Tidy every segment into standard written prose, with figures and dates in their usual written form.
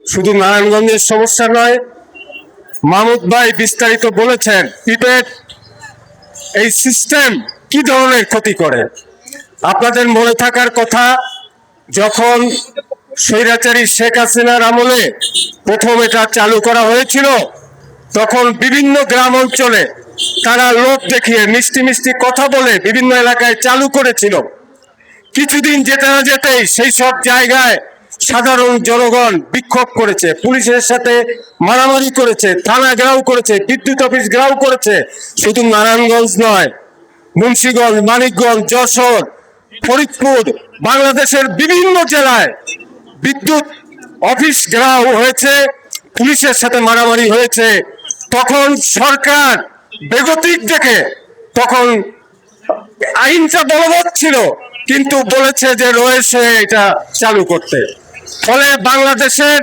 শুধু নারায়ণগঞ্জের সমস্যা নয়, মাহমুদ ভাই বিস্তারিত বলেছেন প্রিপেড এই সিস্টেম কি ধরনের ক্ষতি করে। আপনাদের মনে থাকার কথা, যখন স্বৈরাচারী শেখ হাসিনার আমলে প্রথম এটা চালু করা হয়েছিল, তখন বিভিন্ন গ্রাম অঞ্চলে তারা লোভ দেখিয়ে মিষ্টি মিষ্টি কথা বলে বিভিন্ন এলাকায় চালু করেছিল। কিছুদিন যেতে না যেতেই সেই সব জায়গায় সাধারণ জনগণ বিক্ষোভ করেছে, পুলিশের সাথে মারামারি করেছে, থানা ঘেরাও করেছে, বিদ্যুৎ অফিস ঘেরাও করেছে। শুধু নারায়ণগঞ্জ নয়, মুন্সিগঞ্জ, মানিকগঞ্জ, যশোর, ফরিদপুর, বাংলাদেশের বিভিন্ন জেলায় বিদ্যুৎ অফিস ঘেরাও হয়েছে, পুলিশের সাথে মারামারি হয়েছে। তখন সরকার বেগতিক দেখে, তখন আইনটা বলবৎ ছিল, কিন্তু বলেছে যে রয়েছে এটা চালু করতে। ফলে বাংলাদেশের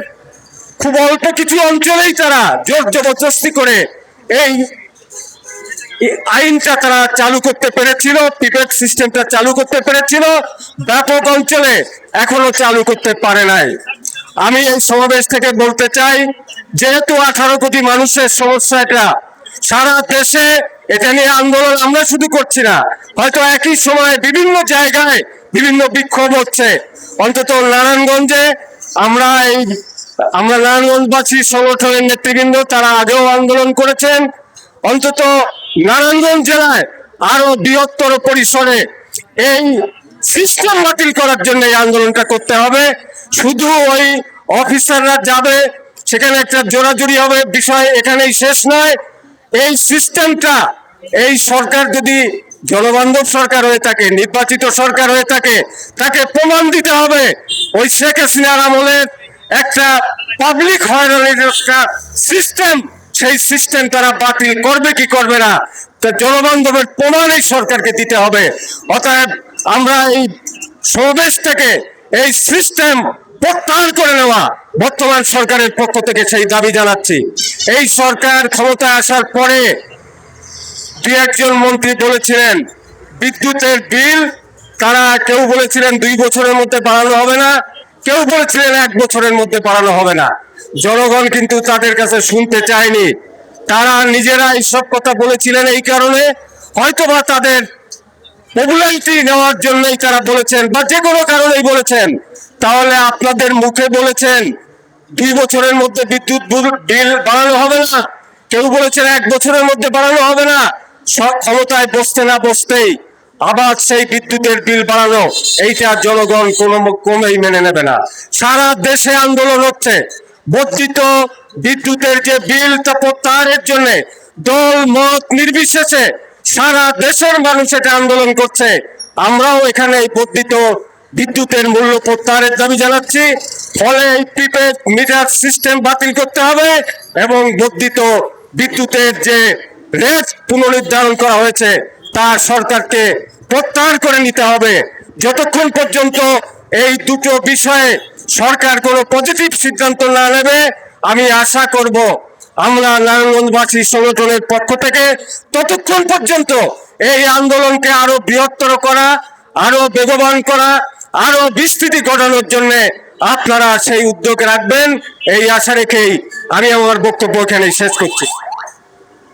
খুব অল্প কিছু অঞ্চলেই তারা জোর জবরদস্তি করে এই আইনটা তারা চালু করতে পেরেছিল, প্রিপেড সিস্টেমটা চালু করতে পেরেছিল। ব্যাপক অঞ্চলে এখনো চালু করতে পারে নাই। আমি এই সমাবেশ থেকে বলতে চাই, যেহেতু 18 কোটি মানুষের সমস্যা এটা, সারা দেশে এটা নিয়ে আন্দোলন আমরা শুধু করছি না, হয়তো একই সময়ে বিভিন্ন জায়গায় বিভিন্ন বিক্ষোভ হচ্ছে। অন্তত নারায়ণগঞ্জে আমরা নারায়ণগঞ্জবাসী সংগঠনের নেতৃবৃন্দ তারা আগেও আন্দোলন করেছেন। অন্তত নারায়ণগঞ্জ জেলায় আরো বৃহত্তর পরিসরে এই সিস্টেম বাতিল করার জন্য এই আন্দোলনটা করতে হবে। শুধু ওই অফিসাররা যাবে, সেখানে একটা জোরাজুরি হবে, বিষয় এখানেই শেষ নয়। এই সিস্টেমটা, এই সরকার যদি জনবান্ধব সরকার হয়ে থাকে, নির্বাচিত সরকার হয়ে থাকে, তাকে প্রমাণ দিতে হবে ওই শেখ হাসিনার আমলের একটা পাবলিক হয়রানির একটা সিস্টেম, সেই সিস্টেম তারা বাতিল করবে কি করবে না, তা জনবান্ধবের প্রমাণ এই সরকারকে দিতে হবে। অতএব আমরা এই সমাবেশ থেকে এই সিস্টেম প্রত্যাহার করে নেওয়া বর্তমান সরকারের পক্ষ থেকে সেই দাবি জানাচ্ছি। এই সরকার ক্ষমতায় আসার পরে দু একজন মন্ত্রী বলেছিলেন বিদ্যুতের বিল, তারা কেউ বলেছিলেন 2 বছরের মধ্যে বাড়ানো হবে না, কেউ বলেছিলেন 1 বছরের মধ্যে বাড়ানো হবে না। জনগণ কিন্তু তাদের কাছে শুনতে চায়নি। তারা নিজেরা এইসব কথা বলেছিলেন এই কারণে, হয়তোবা তাদের পপুলারিটি নেওয়ার জন্যই তারা বলেছেন, বা যে কোনো কারণেই বলেছেন। তাহলে আপনাদের মুখে বলেছেন 2 বছরের মধ্যে বিদ্যুৎ বিল বাড়ানো হবে না, কেউ বলেছেন 1 বছরের মধ্যে বাড়ানো হবে না। সব ক্ষমতায় বসতে না বসতেই আবার সেই বিদ্যুতের বিল বাড়ানো, এইটা জনগণ কোনো ক্রমেই মেনে নেবে না। সারা দেশে আন্দোলন হচ্ছে বর্ধিত বিদ্যুতের যে বিল তা প্রত্যাহারের জন্য, দল মত নির্বিশেষে সারা দেশের মানুষ এটা আন্দোলন করছে। আমরাও এখানে এই বর্ধিত বিদ্যুতের মূল্য প্রত্যাহারের দাবি জানাচ্ছি। ফলে এই প্রিপেড মিটার সিস্টেম বাতিল করতে হবে এবং বর্ধিত বিদ্যুতের যে রেট পুনর্নির্ধারণ করা হয়েছে তা সরকারকে প্রত্যাহার করে নিতে হবে। যতক্ষণ পর্যন্ত এই দুটো বিষয়ে সরকার কোনো পজিটিভ সিদ্ধান্ত না নেবে, আমি আশা করব আমরা নারায়ণগঞ্জবাসী সংগঠনের পক্ষ থেকে ততক্ষণ পর্যন্ত এই আন্দোলনকে আরো বৃহত্তর করা, আরো বেগবান করা, আরো বিস্তৃতি ঘটানোর জন্য আপনারা সেই উদ্যোগ রাখবেন, এই আশা রেখেই আমি আমার বক্তব্য এখানে শেষ করছি।